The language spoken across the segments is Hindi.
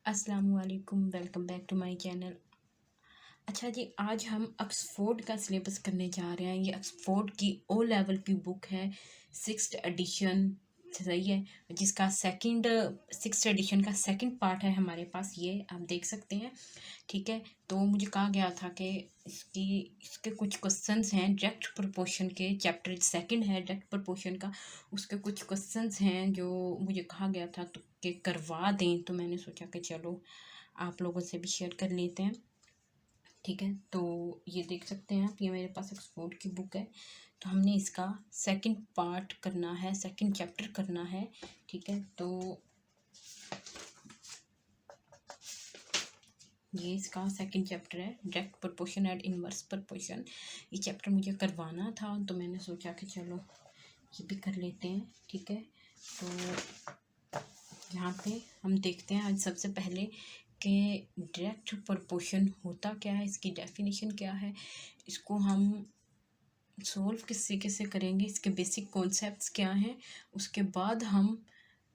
अस्सलामुअलैकुम, welcome back to my channel. अच्छा जी, आज हम ऑक्सफोर्ड का सिलेबस करने जा रहे हैं। ये ऑक्सफोर्ड की ओ लेवल की बुक है, 6th एडिशन, सही है, जिसका सिक्स्थ एडिशन का सेकंड पार्ट है हमारे पास। ये आप देख सकते हैं, ठीक है। तो मुझे कहा गया था कि इसके कुछ क्वेश्चंस हैं डायरेक्ट प्रोपोर्शन के, चैप्टर सेकंड है डायरेक्ट प्रोपोर्शन का, उसके कुछ क्वेश्चंस हैं जो मुझे कहा गया था तो कि करवा दें। तो मैंने सोचा कि चलो आप लोगों से भी शेयर कर लेते हैं, ठीक है। तो ये देख सकते हैं आप, ये मेरे पास एक्सपोर्ट की बुक है। तो हमने इसका सेकंड पार्ट करना है, सेकंड चैप्टर करना है, ठीक है। तो ये इसका सेकंड चैप्टर है, direct proportion and inverse proportion. ये चैप्टर मुझे करवाना था तो मैंने सोचा कि चलो ये भी कर लेते हैं, ठीक है। तो यहाँ पे हम देखते हैं आज सबसे पहले कि डायरेक्ट प्रोपोर्शन होता क्या है, इसकी डेफिनेशन क्या है, इसको हम सोल्व किस तरीके से करेंगे, इसके बेसिक कॉन्सेप्ट्स क्या हैं, उसके बाद हम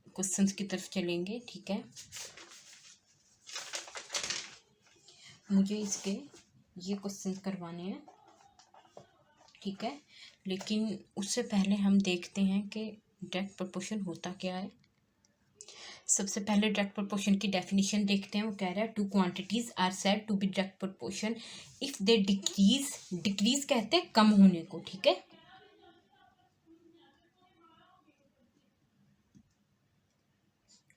क्वेश्चंस की तरफ चलेंगे, ठीक है। मुझे इसके ये क्वेश्चन करवाने हैं, ठीक है। लेकिन उससे पहले हम देखते हैं कि डायरेक्ट प्रोपोर्शन होता क्या है। सबसे पहले डायरेक्ट प्रोपोर्शन की डेफिनेशन देखते हैं। वो कह रहा है two quantities are said to be direct proportion if they decrease, decrease कहते हैं कम होने को, ठीक है।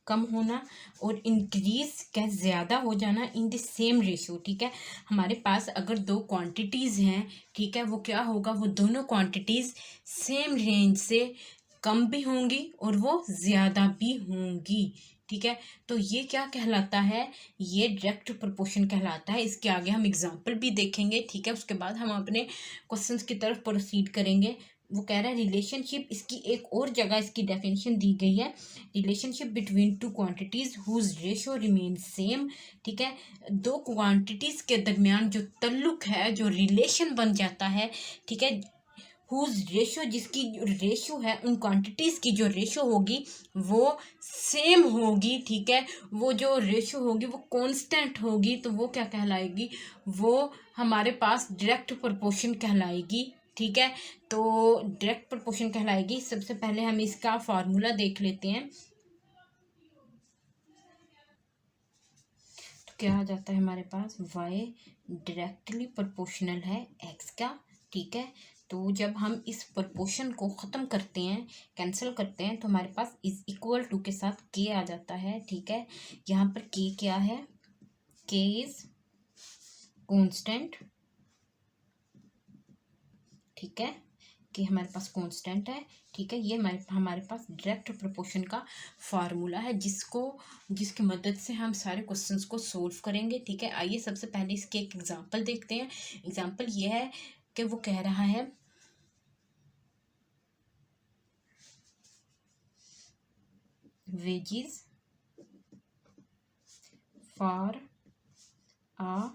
कम होना और इंक्रीज क्या, ज़्यादा हो जाना इन द सेम रेशियो, ठीक है। हमारे पास अगर दो क्वांटिटीज़ हैं, ठीक है, वो क्या होगा, वो दोनों क्वांटिटीज़ सेम रेंज से कम भी होंगी और वो ज़्यादा भी होंगी, ठीक है। तो ये क्या कहलाता है, ये डायरेक्ट प्रोपोर्शन कहलाता है। इसके आगे हम एग्जांपल भी देखेंगे, ठीक है। उसके बाद हम अपने क्वेश्चंस की तरफ प्रोसीड करेंगे। वो कह रहा है रिलेशनशिप, इसकी एक और जगह इसकी डेफिनेशन दी गई है, relationship between two quantities whose ratio remain same, ठीक है। दो क्वांटिटीज के दरमियान जो तल्लुक है, जो रिलेशन बन जाता है, ठीक है, हुज रेशियो, जिसकी रेशियो है, उन क्वांटिटीज की जो रेशियो होगी वो सेम होगी, ठीक है। वो जो रेशियो होगी वो कांस्टेंट होगी, तो वो क्या कहलाएगी, वो हमारे पास डायरेक्ट प्रोपोर्शन कहलाएगी, ठीक है। तो डायरेक्ट प्रोपोर्शन कहलाएगी। सबसे पहले हम इसका फार्मूला देख लेते हैं। तो क्या आ जाता है हमारे पास, y डायरेक्टली प्रोपोर्शनल है x का, ठीक है। तो जब हम इस प्रोपोर्शन को ख़त्म करते हैं, कैंसिल करते हैं, तो हमारे पास इज इक्वल टू के साथ k आ जाता है, ठीक है। यहाँ पर k क्या है, k इज कांस्टेंट, ठीक है, कि हमारे पास कांस्टेंट है, ठीक है। ये हमारे पास डायरेक्ट प्रोपोर्शन का फार्मूला है, जिसकी मदद से हम सारे क्वेश्चंस को सोल्व करेंगे, ठीक है। आइए सबसे पहले इसके एक एग्जांपल देखते हैं। एग्जांपल ये है कि वो कह रहा है wages for a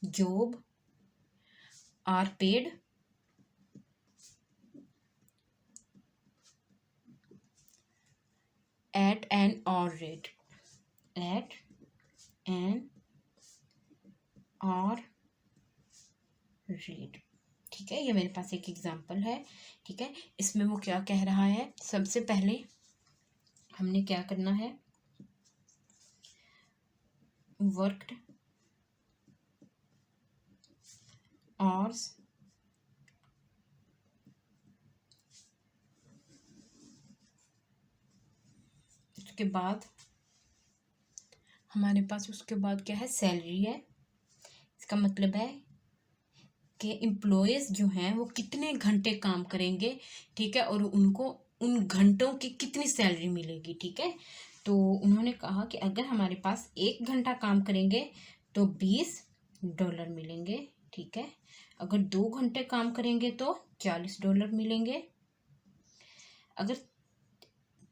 job are paid at an hour rate, at an hour rate, ठीक है। ये मेरे पास एक एग्जांपल है, ठीक है। इसमें वो क्या कह रहा है, सबसे पहले हमने क्या करना है, वर्कड आवर्स उसके बाद हमारे पास उसके बाद क्या है, सैलरी है। इसका मतलब है कि एम्प्लॉयज़ जो हैं वो कितने घंटे काम करेंगे, ठीक है, और उनको उन घंटों की कितनी सैलरी मिलेगी, ठीक है। तो उन्होंने कहा कि अगर हमारे पास 1 घंटा काम करेंगे तो $20 मिलेंगे, ठीक है। अगर 2 घंटे काम करेंगे तो $40 मिलेंगे। अगर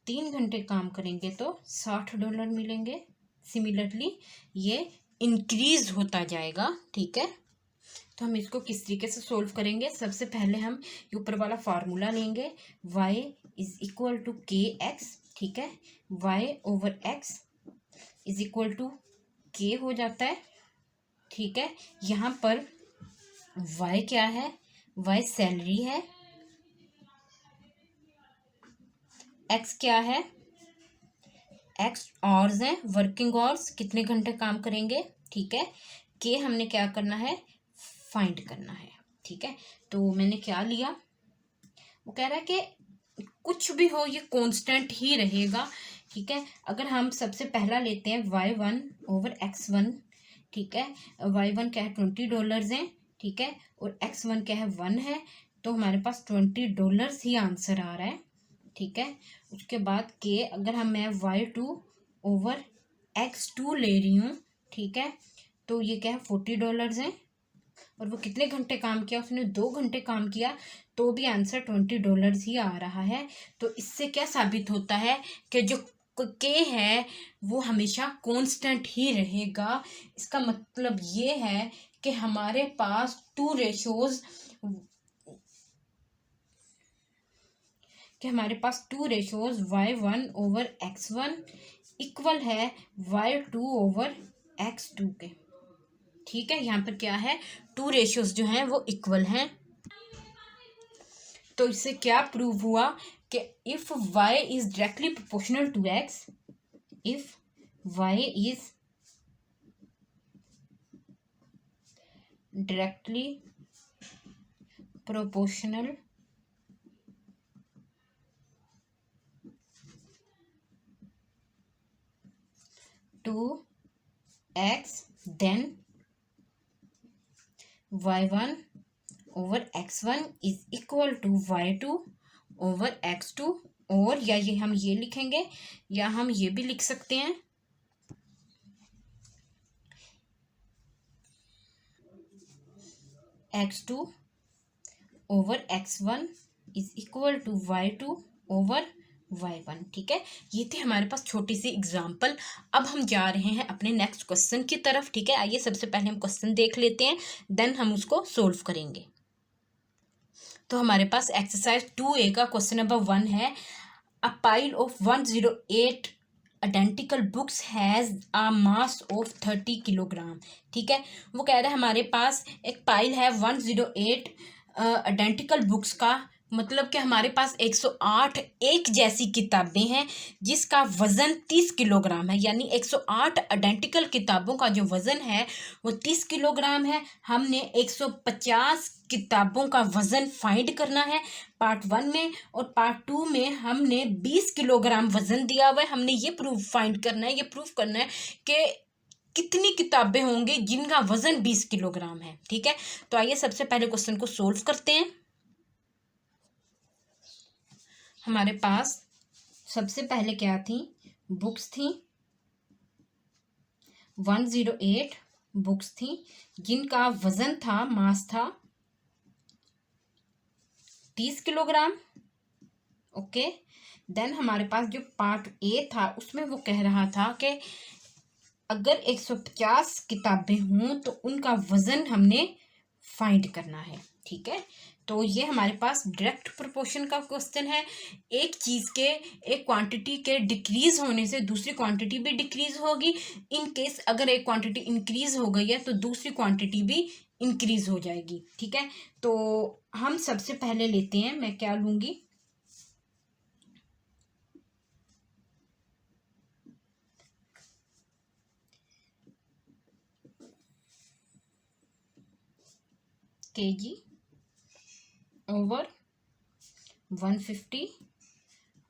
3 घंटे काम करेंगे तो $60 मिलेंगे। सिमिलरली ये इंक्रीज होता जाएगा, ठीक है। तो हम इसको किस तरीके से सोल्व करेंगे, सबसे पहले हम ऊपर वाला फार्मूला लेंगे, y is equal to k x, ठीक है, y over x is equal to k हो जाता है, ठीक है। यहाँ पर वाई क्या है, वाई सैलरी है, एक्स क्या है, एक्स आवर्स हैं, वर्किंग आवर्स, कितने घंटे काम करेंगे, ठीक है। के हमने क्या करना है, फाइंड करना है, ठीक है। तो मैंने क्या लिया, वो कह रहा है कि कुछ भी हो ये कांस्टेंट ही रहेगा, ठीक है। अगर हम सबसे पहला लेते हैं y1 ओवर x1, ठीक है। y1 क्या है, $20 है, ठीक है, और x1 क्या है, 1 है, तो हमारे पास $20 ही आंसर आ रहा है, ठीक है। उसके बाद के अगर मैं y2 ओवर x2 ले रही हूँ, ठीक है, तो ये क्या है, $40 है, और वो कितने घंटे काम किया, उसने 2 घंटे काम किया, तो भी आंसर $20 ही आ रहा है। तो इससे क्या साबित होता है कि जो के है वो हमेशा कांस्टेंट ही रहेगा। इसका मतलब ये है कि हमारे पास two ratios y1 over x1 equal है y2 ओवर x2 के, ठीक है। यहाँ पर क्या है, टू रेशियोज जो हैं वो इक्वल हैं। तो इससे क्या प्रूव हुआ कि if y is directly proportional to x, if y is directly proportional to x, then y1 over x1 is equal to y2 over x2, और या ये हम ये लिखेंगे या हम ये भी लिख सकते हैं, x2 over x1 is equal to y2 over y1, ठीक है। ये थे हमारे पास छोटी सी एग्जाम्पल। अब हम जा रहे हैं अपने नेक्स्ट क्वेश्चन की तरफ, ठीक है। आइए सबसे पहले हम क्वेश्चन देख लेते हैं, देन हम उसको सोल्व करेंगे। तो हमारे पास एक्सरसाइज 2A का क्वेश्चन नंबर 1 है, a pile of 108 identical books has a mass of 30 kilogram, ठीक है। वो कह रहा है हमारे पास एक पाइल है 108 आइडेंटिकल बुक्स का, मतलब कि हमारे पास 108 एक जैसी किताबें हैं जिसका वज़न 30 किलोग्राम है, यानी 108 आइडेंटिकल किताबों का जो वज़न है वो 30 किलोग्राम है। हमने 150 किताबों का वज़न फाइंड करना है पार्ट 1 में, और पार्ट 2 में हमने 20 किलोग्राम वज़न दिया हुआ है। हमने ये प्रूफ फाइंड करना है, ये प्रूफ करना है कि कितनी किताबें होंगी जिनका वज़न 20 किलोग्राम है, ठीक है। तो आइए सबसे पहले क्वेश्चन को सोल्व करते हैं। हमारे पास सबसे पहले क्या थी, बुक्स थी, 108 बुक्स थी जिनका वजन था, मास था 30 किलोग्राम, ओके। देन हमारे पास जो पार्ट ए था उसमें वो कह रहा था कि अगर 150 किताबें हों तो उनका वजन हमने फाइंड करना है, ठीक है। तो ये हमारे पास डायरेक्ट प्रोपोर्शन का क्वेश्चन है। एक चीज़ के, एक क्वांटिटी के डिक्रीज होने से दूसरी क्वांटिटी भी डिक्रीज होगी। इन केस अगर एक क्वांटिटी इंक्रीज हो गई है तो दूसरी क्वांटिटी भी इंक्रीज हो जाएगी, ठीक है। तो हम सबसे पहले लेते हैं, मैं क्या लूँगी, kg ओवर 150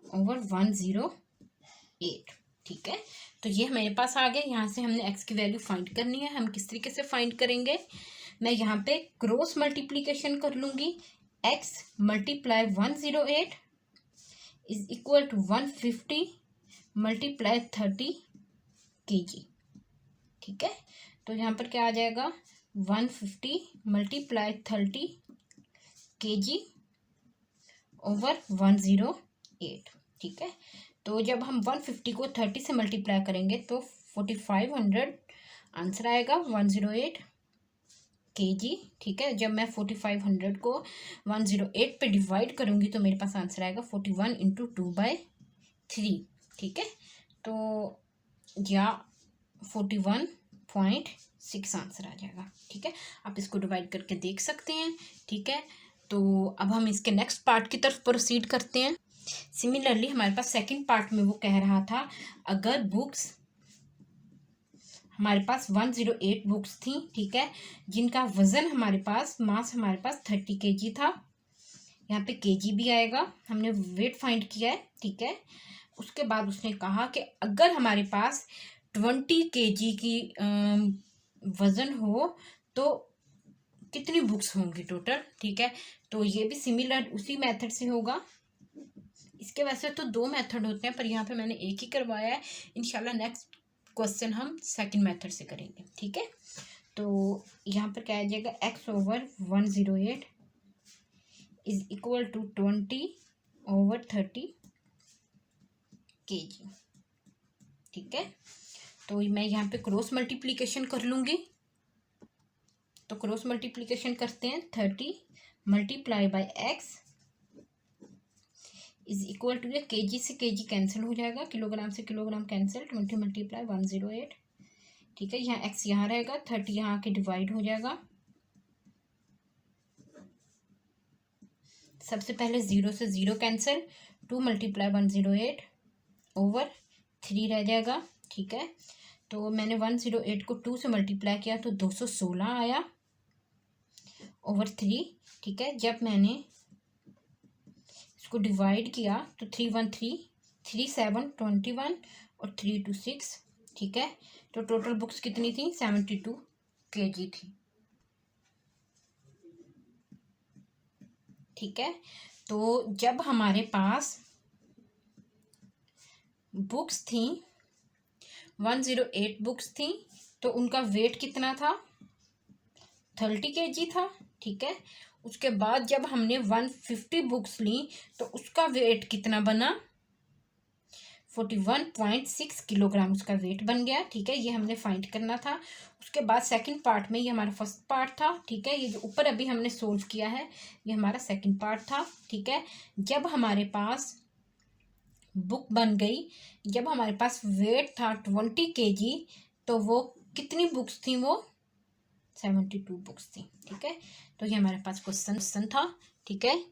ओवर 108, ठीक है। तो ये मेरे पास आ गया। यहाँ से हमने x की वैल्यू फाइंड करनी है। हम किस तरीके से फाइंड करेंगे, मैं यहाँ पे क्रॉस मल्टीप्लीकेशन कर लूँगी, x multiply 108 is equal to 150 multiply 30 kg, ठीक है। तो यहाँ पर क्या आ जाएगा, 150 मल्टीप्लाई 30 kg ओवर 108, ठीक है। तो जब हम 150 को 30 से मल्टीप्लाई करेंगे तो 4500 आंसर आएगा, 108 kg, ठीक है। जब मैं 4500 को 108 पे डिवाइड करूँगी तो मेरे पास आंसर आएगा 41 × 2/3, ठीक है। तो या 41.6 आंसर आ जाएगा। ठीक है, आप इसको डिवाइड करके देख सकते हैं। ठीक है, तो अब हम इसके नेक्स्ट पार्ट की तरफ प्रोसीड करते हैं। सिमिलरली हमारे पास सेकंड पार्ट में वो कह रहा था, अगर बुक्स हमारे पास 108 बुक्स थी, ठीक है, जिनका वजन हमारे पास, मास हमारे पास 30 kg था। यहाँ पे kg भी आएगा, हमने वेट फाइंड किया है। ठीक है, उसके बाद उसने कहा कि अगर हमारे पास 20 kg की वजन हो तो कितनी बुक्स होंगी टोटल। ठीक है, तो ये भी सिमिलर उसी मेथड से होगा। इसके वैसे तो 2 मेथड होते हैं, पर यहाँ पे मैंने एक ही करवाया है। इंशाल्लाह नेक्स्ट क्वेश्चन हम सेकंड मेथड से करेंगे। ठीक है, तो यहाँ पर क्या आ जाएगा, x/108 is equal to 20/30 kg। ठीक है, तो मैं यहाँ पे क्रॉस मल्टीप्लीकेशन कर लूँगी। तो क्रॉस मल्टीप्लीकेशन करते हैं, 30 multiply by x is equal to, ये kg से kg कैंसिल हो जाएगा, किलोग्राम से किलोग्राम कैंसिल, 20 मल्टीप्लाई 108। ठीक है, यहाँ x यहाँ रहेगा, 30 यहाँ आके डिवाइड हो जाएगा। सबसे पहले 0 से 0 कैंसिल, 2 मल्टीप्लाई 108 ओवर 3 रह जाएगा। ठीक है, तो मैंने 108 को 2 से मल्टीप्लाई किया तो 216 आया ओवर 3। ठीक है, जब मैंने इसको डिवाइड किया तो 3 1 3 3 7 21 और 3 2 6। ठीक है, तो टोटल बुक्स कितनी थी, 72 kg थी। ठीक है, तो जब हमारे पास बुक्स थी 108 बुक्स थी तो उनका वेट कितना था, 30 kg था। ठीक है, उसके बाद जब हमने 150 बुक्स ली तो उसका वेट कितना बना, 41.6 किलोग्राम उसका वेट बन गया। ठीक है, ये हमने फाइंड करना था। उसके बाद सेकंड पार्ट में, ये हमारा फर्स्ट पार्ट था। ठीक है, ये जो ऊपर अभी हमने सोल्व किया है ये हमारा सेकंड पार्ट था। ठीक है, जब हमारे पास बुक बन गई, जब हमारे पास वेट था 20 kg, तो वो कितनी बुक्स थी, वो 72 बुक्स थी। ठीक है, तो ये हमारे पास क्वेश्चन था। ठीक है,